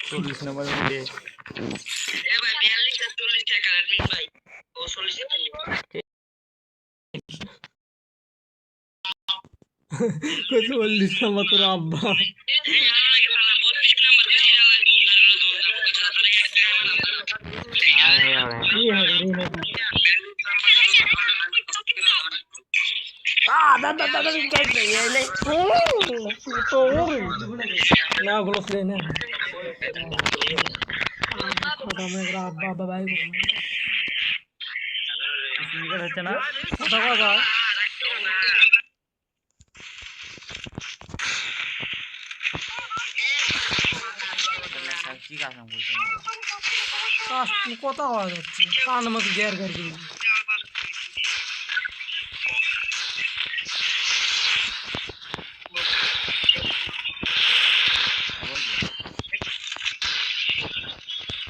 40 নম্বর মধ্যে চল্লিশ নম্বর তোর আব্বা না ওগুলো না আব্বা ভাই হচ্ছে না কথা কথা কথা হওয়া যাচ্ছে কান আমাকে গের গের দিয়ে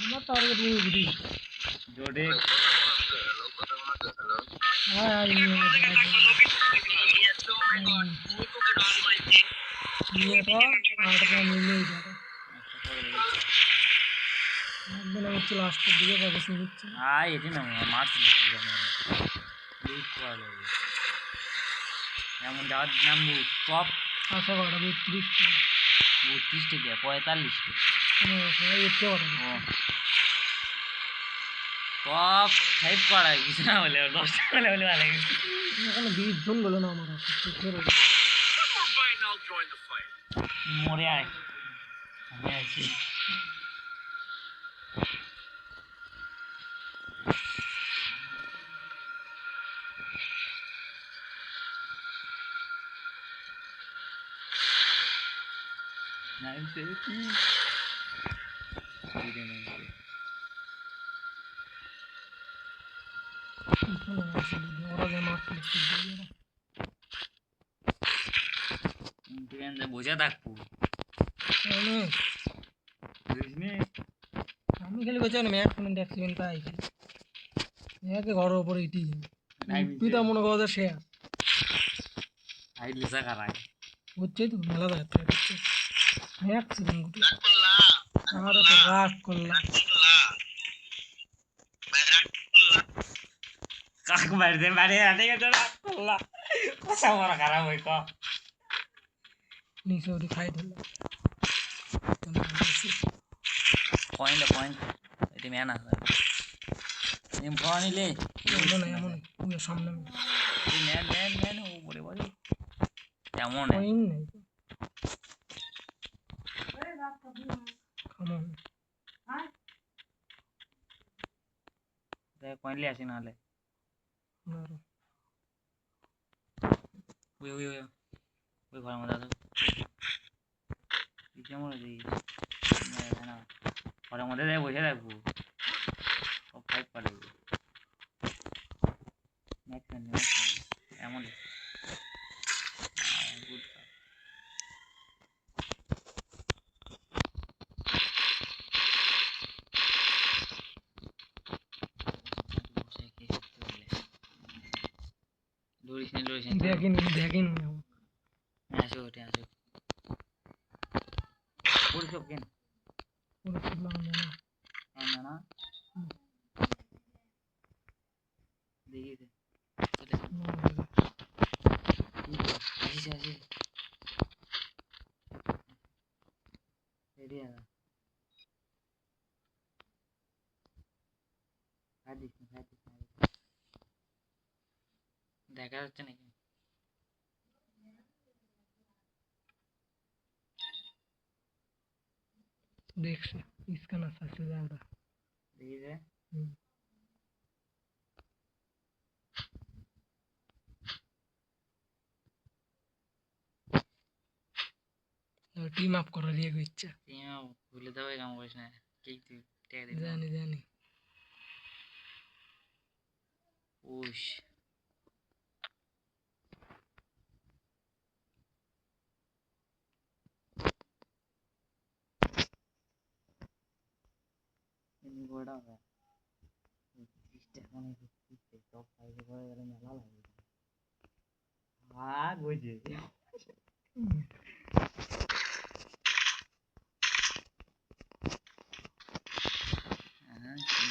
আমার টার্গেট বুঝি জোডে হ্যাঁ লাস্টের দিকে নিচ্ছে এটি না মারছিল এমন যাওয়ার নামবো টপ আশা করা 32 টাকা 45 টপ 5 করা কিছু না হলে 10 টাকা হলে ভালো লাগে এখানে 20 জন বলে না আমার মরে আয় আমি আছি বোঝা থাকবো আমি খালি বলছি না ম্যাক্সিমাম অ্যাক্সিডেন্ট পাই একে ঘরের উপরে ইটি তুই তো মনে করো সে লিসা কারাই বুঝছি তো মেলা যাচ্ছে অ্যাক্সিডেন্ট আমার তো রাগ করলাম কাক মারতে মারে আটে গেছে রাগ করলাম কষা বড় খারাপ হই ক নিচে ওটি খাই দিল পয়েন্ট এটি ম্যান আছে এম নিলে এমন সামনে ম্যান ও বলে বলে কেমন নেই কয়েনলি আসি নাহলে ওই ঘরের মধ্যে আসো কেমন ঘরের মধ্যে যাই বসে থাকবো সব ফাইট পারে এমন দেখেন আসো ওঠে আসো সব কেন না দেখি আসিস রেডি দেখা যাচ্ছে নাকি দেখছে স্ক্যান আছে জায়গা দেখি যে টিম আপ করার ইয়ে ইচ্ছা টিম আপ ভুলে যাবে কাম করিস না কি তুই জানি ওশ বড় হবে এখন টপ 5 এ পড়ে গেলে মেলা লাগে বুঝে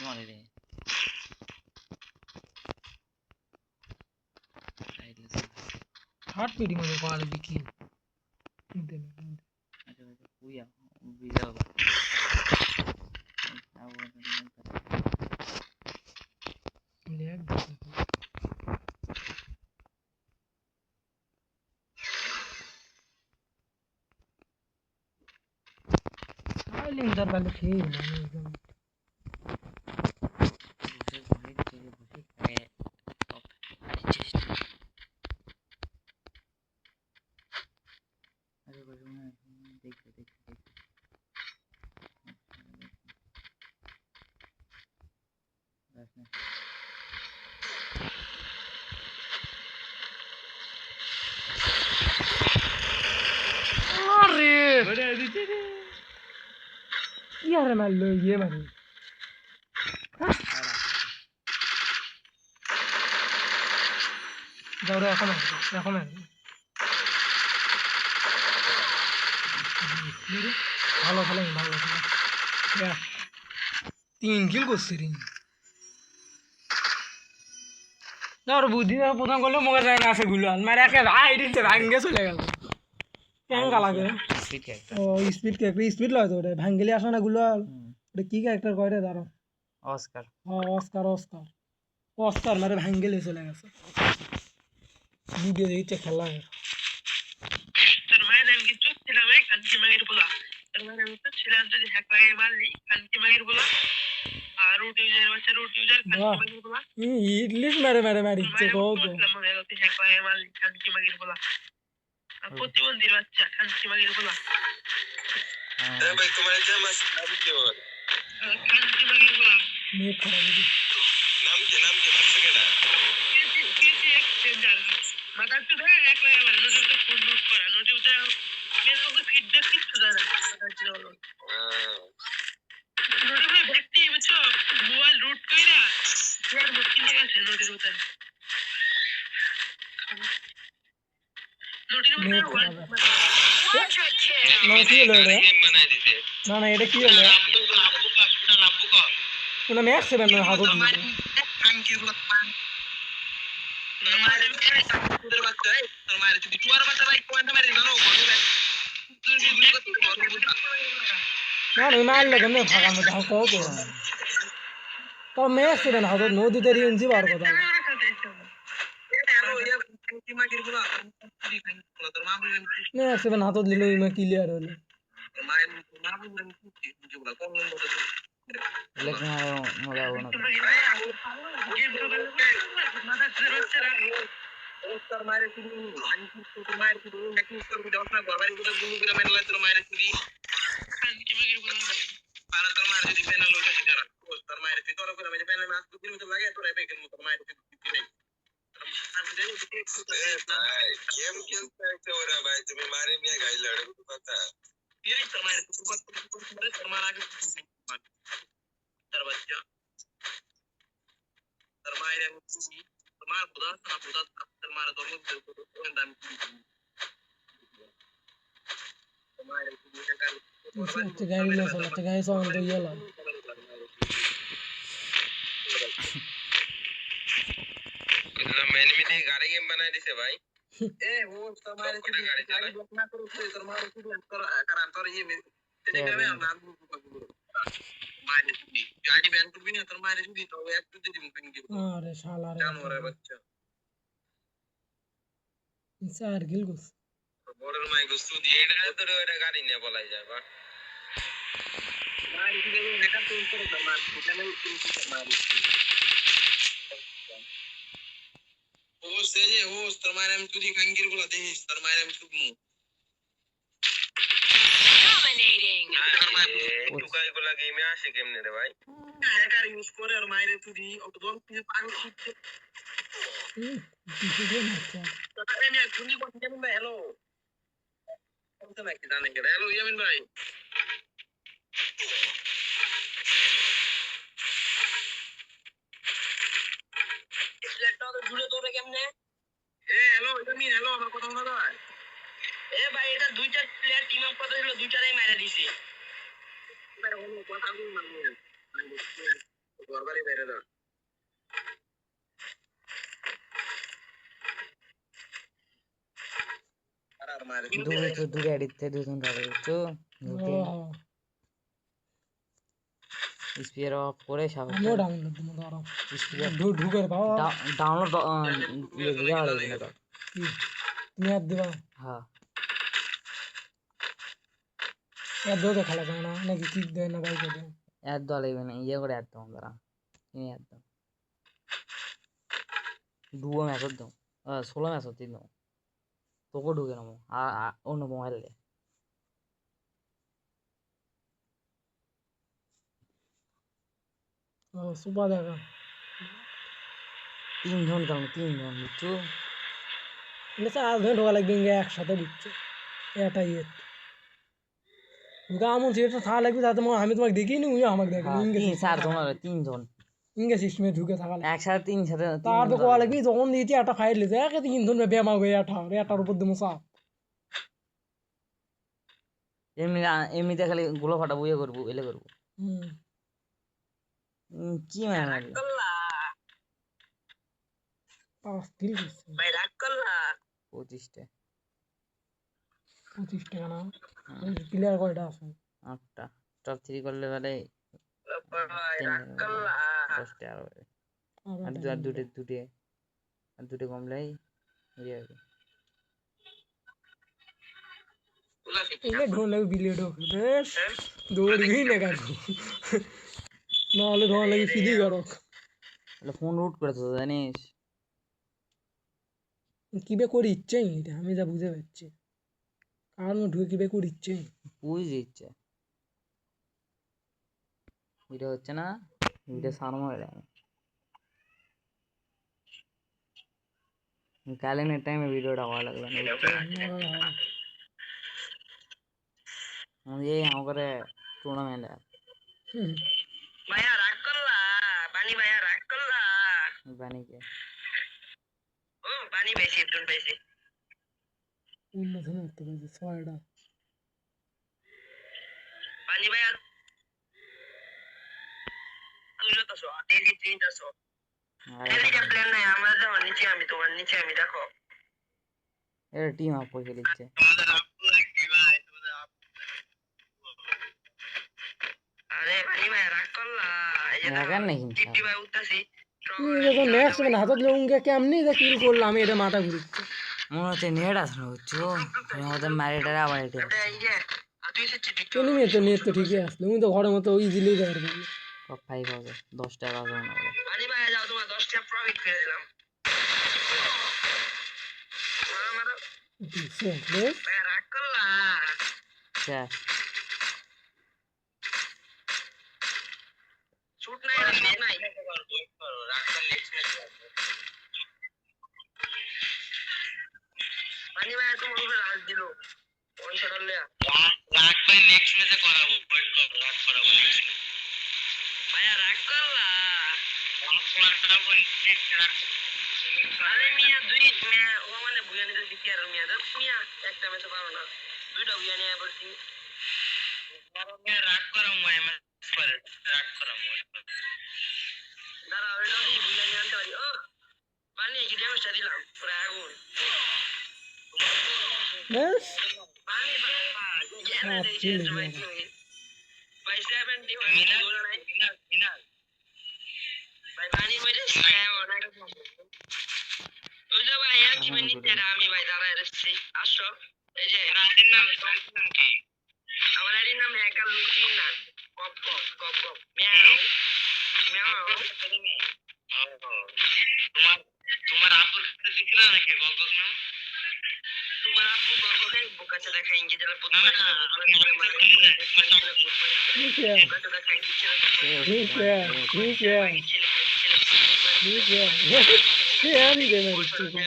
মারে রে হার্ট পিটিং হবে কল বিকি আচ্ছা কুইয়া বিজা বা লেগ সাইলেন্ট দর কালে খেয়ে না একদম আরে यार मार लो ये मार যাও রে এখন ভালো খেলেন ভালো খেলেন 3 কিল করছি রে আর বুদ্ধি প্রথম করলে মগে যায় না আছে গুলো মারে একে ভাই দিতে ভাঙ্গে চলে গেল কেঙ্গা লাগে ও স্পিড ক্যারেক্টার স্পিড লয় তো ওটা ভাঙ্গেলি আসে না গুলো ওটা কি ক্যারেক্টার কয় রে দাঁড়াও অস্কার অস্কার মারে ভাঙ্গেলি চলে গেছে ভিডিও দেখতে খেলা তোর মায়ের আমি কিছু ছিলাম এই কালকে মাগির বলা তোর মায়ের আমি তো ছিলাম যদি হ্যাক লাগিয়ে মারলি কালকে মাগির বলা আর রুট ইউজার বাচ্চা রুট ইউজার কালকে মাগির বলা ইংলিশ মারে মারিচ্ছে কও তো হ্যাক লাগিয়ে মারলি কালকে মাগির বলা প্রতিবন্ধীর বাচ্চা কালকে মাগির বলা ভাই তোমার জামাস নাম কি ওর কালকে মাগির বলা নেট খারাপ হয়ে নাম কি বাচ্চা কেডা কেজি এক্সচেঞ্জার মাথা তো ধরে হ্যাক লাগিয়ে মারলি নোটিস তো ফোন লুট করা নোটিস তো ফেসবুকে ফিডব্যাক কিছু দেয় না কথা ছিল নোটিস ব্যক্তি বুঝছো মোবাইল রুট কইরা ইয়ার মুশকিল হয়ে গেছে নোটিস উতার নোটিস নেট উতার খারাপ না কি হলো রে গেম বানাই দিতে না এটা কি হলো রাব্বু কা ওনা ম্যাক্স সেভেন না হাতো দিল থ্যাংক ইউ তোর বাচ্চা তোর মায়ের যদি চুয়ার বাচ্চা ভাই পয়েন্ট মারি জানো তুই গুলি করতে না মারলে কেন ফাঁকার মধ্যে হাও কও তো ম্যাক্স সেভেন হাতো নদীতে রিএনজি বার কথা ম্যাক্স সেভেন হাতো দিল ইমা ক্লিয়ার হলো লেকিন মজা হবে না তোর মায়ের শুধু তোর মায়ের শুধু নাকি তোর দেওয়া না গরবারি করে গুলো করে মেলা তোর মায়ের শুধু আর তোর মায়ের যদি প্যানেল লোটা দিরা তোর মায়ের ভিতর করে আমি প্যানেল মাছ দুদিন মতো লাগে তোর এবে কিন্তু তোর মায়ের ভিতর নেই গেম খেলতে ওরা ভাই তুমি মারি নিয়ে গাইলে ওটা কথা এই তোর মায়ের তোর মার আগে তোর বাচ্চা তোর মায়ের আমি তোমার বুদা তোর মার তোর মধ্যে কোন দাম তোমার একটা গাড়ি না চলে একটা গাড়ি সাউন্ড দিয়ে গেল এটা মেনিমিটি গাড়ি গেম বানাই দিছে ভাই এ ও তোমার গাড়ি চালাই না করো তোর মার শুধু তোর কারণ তোর এই টেলিগ্রামে নাম মাইনে তুমি গাড়ি ব্যান করবি না তোর মাইনে শুধু তো একটু যদি মুখে নিয়ে আরে শালা রে জানোরে বাচ্চা ইনসার গিল গোস বড়র মাই গোস্তু দিয়ে এটা তোর ওটা গাড়ি নিয়ে বলাই যায় বা মাইনে শুধু এটা তো করে দাও মার এখানে কিন্তু মার ও সেজে ও তোর মাইনে আমি তুই কাঙ্গির গুলো দেখিস তোর মাইনে আমি শুধু dominating টুকাই গুলা গেমে আসে কেমনে রে ভাই হ্যাকার ইউজ করে আর মাইরে তুই অতদম পিছে পানি শিখছে কিছু দিয়ে মারছে তো আমি তুমি কোন কেমন ভাই হ্যালো কোন নাকি জানেন কে হ্যালো ইয়ামিন ভাই দূরে দৌড়ে কেমনে হ্যালো মিন হ্যালো আমার কথা শোনা যায় ভাই এটা দুইটা প্লেয়ার টিম আপ কথা ছিল দুইটারই মেরে দিছে এবার হলো কথা বল ঘরবাড়ি বাইরে দাও আর মারে দূরে তো দূরে আড়িতে দুজন রাখে তো স্পিয়ার অফ করে সাহস আমিও ডাউনলোড দিব ধরো স্পিয়ার ঢুকের বাবা ডাউনলোড ইয়ে দিয়ে আড়ে না কি তুমি আর দিবা হ্যাঁ এর দোতে খেলা যায় না নাকি কিক দেয় না বাইকে দেয় এত দলে মানে ইয়ে করে এত দাঁড়া কিনে এত দুও ম্যাচ দাও 16 ম্যাচ হতে দাও তোকে ঢুকে নামো আর অন্য মোবাইলে সুপার দেখা 3 জন কারণ 3 জন বুঝছো এটা 4 জন ঢোকা লাগবে ইঙ্গে একসাথে বুঝছো এটা ইয়ে আমন সেটা থাকা লাগবে যাতে আমি তোমাকে দেখিনি উনি আমাকে দেখেন ইঙ্গে 4 জন আর 3 জন ইঙ্গে সিস্টেমে ঢুকে থাকা লাগবে একসাথে 3 সাথে তার তো কোয়া লাগবে যখন দিয়েছি একটা ফাইল লিতে একে 3 জন বেমা হয়ে এটার উপর দিয়ে চাপ এমনিতে খালি গুলো ফাটা বুয়ে করবো এলে করবো কি মানে লাগে ফিল করছে ভাই রাগ করলা 25 টা 25 টাকা না প্লেয়ার কয়টা আছে 8টা টপ 3 করলে মানে ভাই রাগ করলা 10 টা আর দুটো কমলাই ইয়ে হবে এগুলো ঢোল লাগবে বিলিয়ে ঢোকে বেশ দৌড়বি না কাকু নাহলে ঢোল লাগবে ফিলি করো ফোন রুট করে তো জানিস কিবে করে ইচ্ছেই এটা আমি যা বুঝে পাচ্ছি কার ঢুকে কিবে করে ইচ্ছেই বুঝে ইচ্ছে ভিডিও হচ্ছে না ভিডিও সারমো ক্যালেন্ডার টাইমে ভিডিওটা ভালো লাগবে এই আমাকে টুর্নামেন্ট ভাইয়া রাগ করলা পানি ভাইয়া রাগ করলা বানিকে পানি বেশি একটু বেশি উন্নত করতে পারছে ছয়টা পানি ভাইয়া তুমি যতছো ডেইলি 300 ডেইলি প্ল্যান নাই আমার যাও নিচে আমি তোমার নিচে আমি দেখো এর টিম আপ করে দিচ্ছে তোমাদের আপু লাগবে ভাই তোমাদের আপু আরে পানি ভাইয়া রাগ করলা এই যে রাগার নাকি টিটি ভাই উঠতাছি যখন নেক্সট মানে হাতত লউঙ্গে কেমনি যে কিল করলাম আমি এটা মাথা ঘুরছে মনে হচ্ছে নেট আসলো বুঝছো আমাদের ম্যারিটারে আবার এটা এই যে তুই সে টিটি নেট তো ঠিকই আসলো তুমি তো ঘরের মতো ইজিলি যাবে টপ 5 হবে 10 টাকা হবে না বলে পানি ভাইয়া যাও তোমার 10 টাকা প্রফিট করে দিলাম মারো ভাইয়া রাগ করলা আচ্ছা শুট নাই রাগ কর নেক্সট ম্যাচ পানি ভাইয়া তোমার উপরে রাগ দিল ওই শটলে রাগ ভাই নেক্সট ম্যাচে করাবো ওয়েট কর রাগ করাবো ভাইয়া রাগ করলা আরে মিয়া দুই মিয়া ও মানে বুয়ানি তো দিতে আর মিয়া দশ মিয়া একটা ম্যাচে পারো না দুইটা বুয়ানি আবার কি কারণ মিয়া রাগ করাম মই ম্যাচ করে রাগ করাম মই দাঁড়া ওইটা কি বুয়ানি আনতে পারি ও পানি কি ড্যামেজটা দিলাম পুরো আগুন বেশ পানি ভাই 70 মিনার ভাই পানি মেরে ওই যে ভাই এক মিনিটে আমি ভাই দাঁড়ায় রয়েছি আসো এই যে রাতের নাম কি আমার আইডির নাম হ্যাকার লুকিং না কপ কপ কপ কপ মিয়াও মিয়াও তোমার আব্বুর সাথে দিছিলা নাকি কপ কপ নাম তোমার আব্বু কপ কপ বোকাচা দেখা ইংরেজিতে পড়তে না ठीक है ठीक है क्या नहीं देना इसको ये